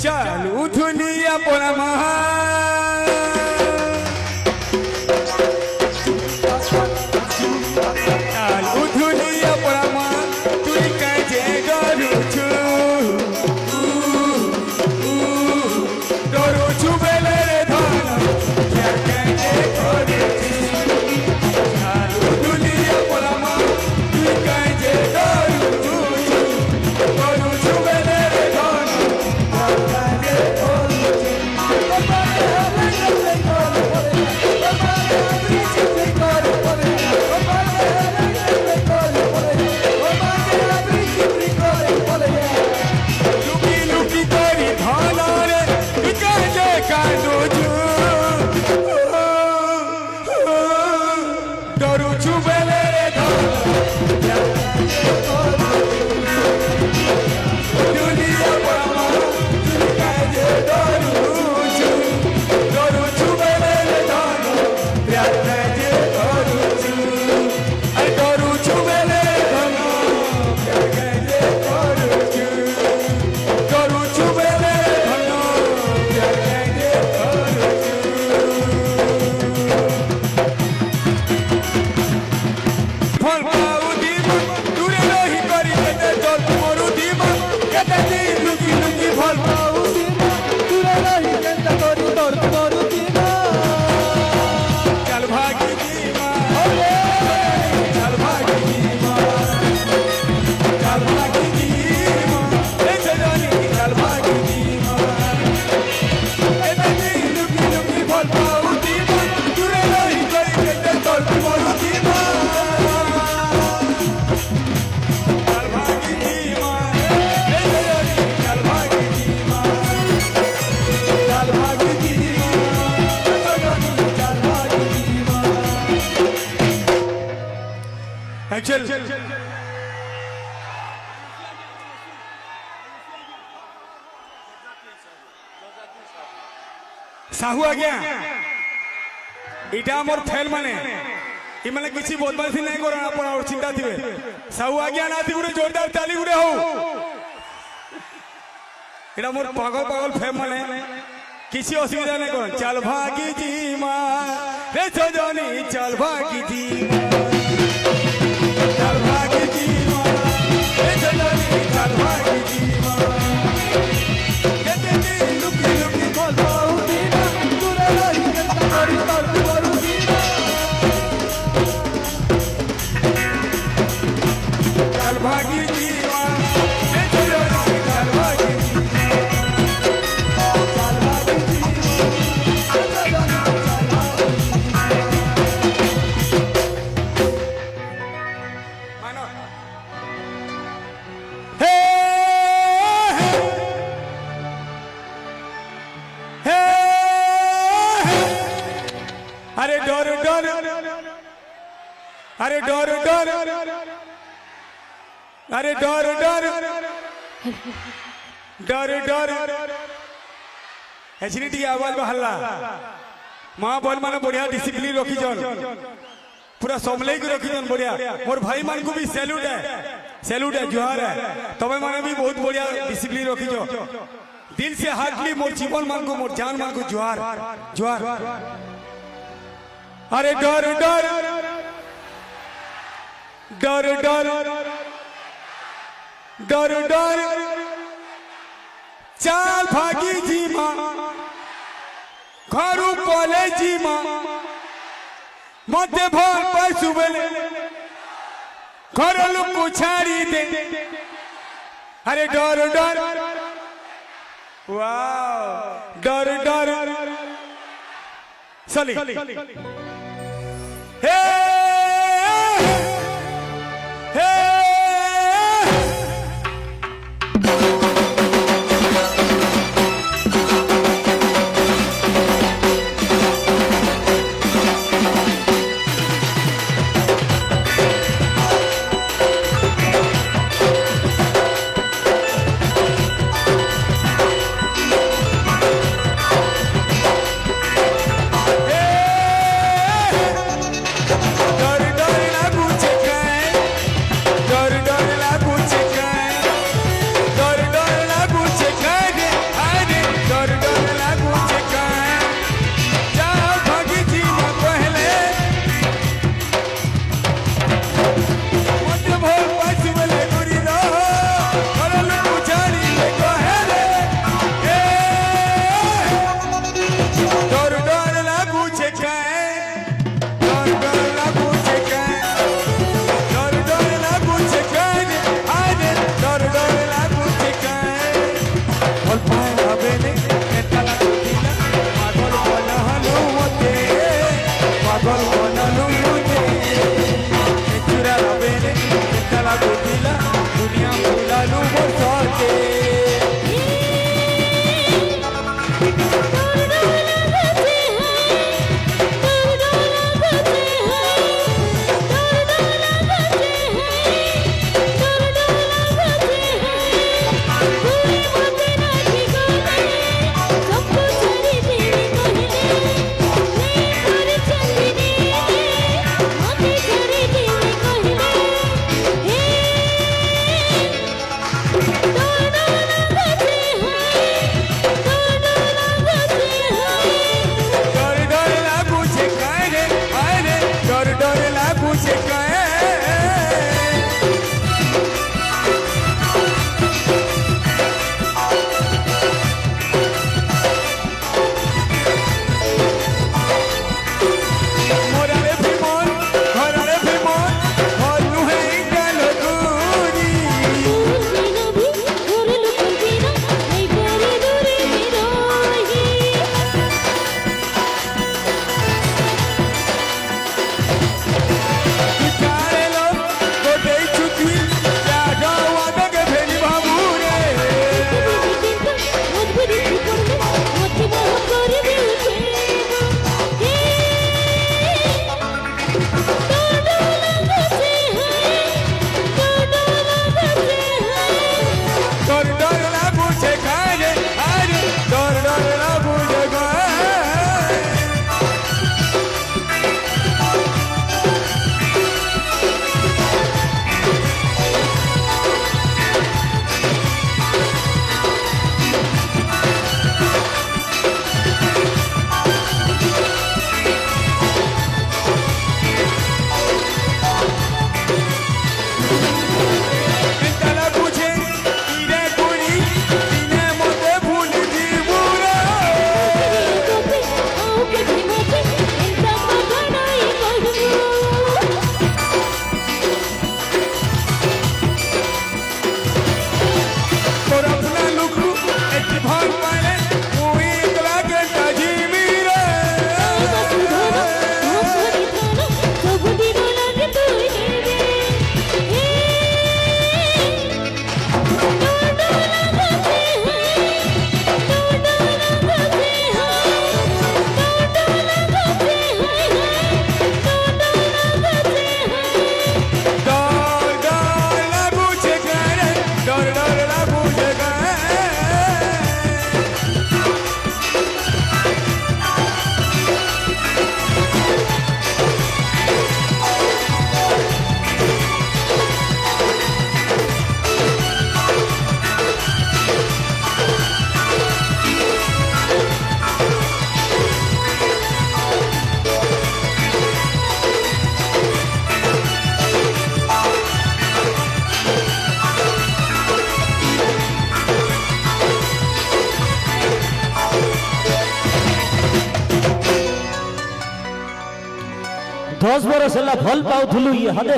चालू दुनिया पोला महा चालू दुनिया पोला महा तुई काजे डरुछु डरुछु बेले रे धन क्या काजे डरुछु चालू दुनिया पोला महा तुई काजे डरुछु डरुछु बेले रे धन साहू आज्ञा इटा मोर फेल माने इ माने किछि बदमाशी नहीं करो आपण और चिंता थिबे साहू आज्ञा ना थी गुरे जोरदार ताली गुरे हो इटा मोर पागल पागल फेम माने किछि असुविधा नहीं करो चल भागी जी मां रे सजनी चल भागी जी चल भागी जी मां रे सजनी चल भागी जी मां केते दिन लुकी लुकी बोल भागी जीवा चल भागी मानो हे हे अरे डर डर अरे डर डर अरे डर डर डर डर एचनीटी आवाज में हल्ला माँ बल माने बढ़िया डिसिप्लिन रखी जन पूरा संभले की रखी जन बढ़िया मोर भाई मान को भी सैल्यूट है जोहार है तबे माने भी बहुत बढ़िया डिसिप्लिन रखी जो दिल से हार्टली मोर जीवन मान को मोर जान मान को जोहार जोहार अरे डर डर डर डर डर डर चाल भागी जी मां घरू पले जी मां मध्य भर पर सुबले घर लोग छाड़ी दे अरे डर डर वाह डर डर चली हे हे डर दस बरस है भल पाऊलु ये हदे